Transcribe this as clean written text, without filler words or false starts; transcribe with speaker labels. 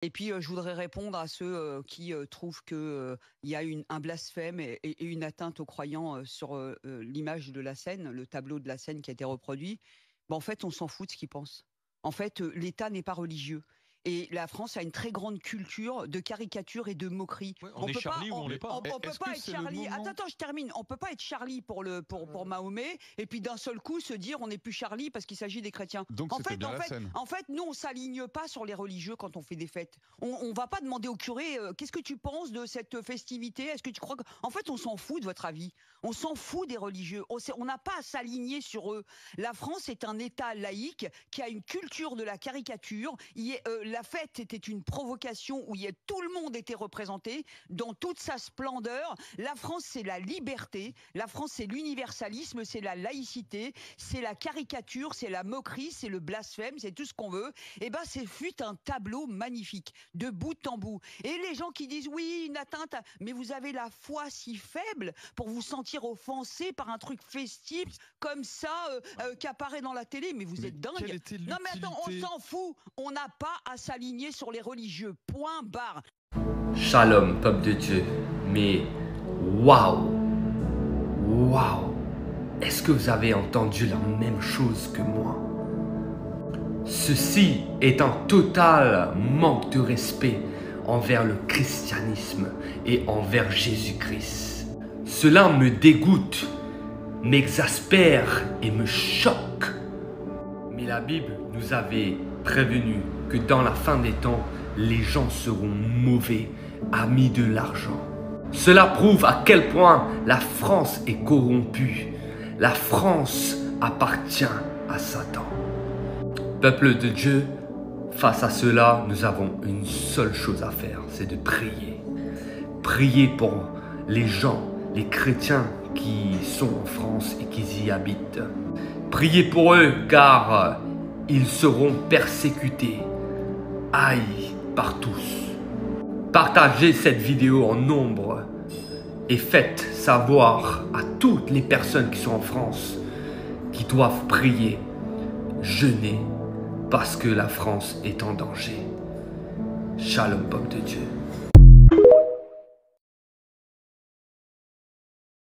Speaker 1: Et puis, je voudrais répondre à ceux, qui, trouvent que, il y a un blasphème et une atteinte aux croyants, sur, l'image de la scène, le tableau de la scène qui a été reproduit. Bah, en fait, on s'en fout de ce qu'ils pensent. En fait, l'État n'est pas religieux et la France a une très grande culture de caricature et de moquerie.
Speaker 2: Ouais, on
Speaker 1: On
Speaker 2: est
Speaker 1: peut pas
Speaker 2: Charlie ou on l'est pas.
Speaker 1: on peut
Speaker 3: Est-ce que
Speaker 1: pas être
Speaker 3: c'est le
Speaker 1: Charlie.
Speaker 3: moment?
Speaker 1: Attends, je termine. On peut pas être Charlie pour Mahomet et puis d'un seul coup se dire: «On n'est plus Charlie parce qu'il s'agit des chrétiens».
Speaker 3: Donc c'était bien la scène.
Speaker 1: En fait, nous, on s'aligne pas sur les religieux quand on fait des fêtes. On va pas demander au curé qu'est-ce que tu penses de cette festivité. Est-ce que tu crois que... En fait, on s'en fout de votre avis. On s'en fout des religieux. On n'a pas à s'aligner sur eux. La France est un État laïque qui a une culture de la caricature. La fête était une provocation où tout le monde était représenté dans toute sa splendeur. La France, c'est la liberté. La France, c'est l'universalisme, c'est la laïcité, c'est la caricature, c'est la moquerie, c'est le blasphème, c'est tout ce qu'on veut. Eh ben, c'est fut un tableau magnifique, de bout en bout. Et les gens qui disent oui, une atteinte, mais vous avez la foi si faible pour vous sentir offensé par un truc festif comme ça qui apparaît dans la télé. Mais vous êtes dingue. Non mais attends, on s'en fout. On n'a pas à s'aligner sur les religieux. Point barre.
Speaker 4: Shalom, peuple de Dieu. Mais waouh! Waouh! Est-ce que vous avez entendu la même chose que moi? Ceci est un total manque de respect envers le christianisme et envers Jésus-Christ. Cela me dégoûte, m'exaspère et me choque. Mais la Bible nous avait prévenu que dans la fin des temps, les gens seront mauvais, amis de l'argent. Cela prouve à quel point la France est corrompue. La France appartient à Satan. Peuple de Dieu, face à cela, nous avons une seule chose à faire, c'est de prier. Prier pour les gens, les chrétiens qui sont en France et qui y habitent. Priez pour eux car ils seront persécutés, haïs par tous. Partagez cette vidéo en nombre et faites savoir à toutes les personnes qui sont en France qui doivent prier, jeûner parce que la France est en danger. Shalom, peuple de Dieu.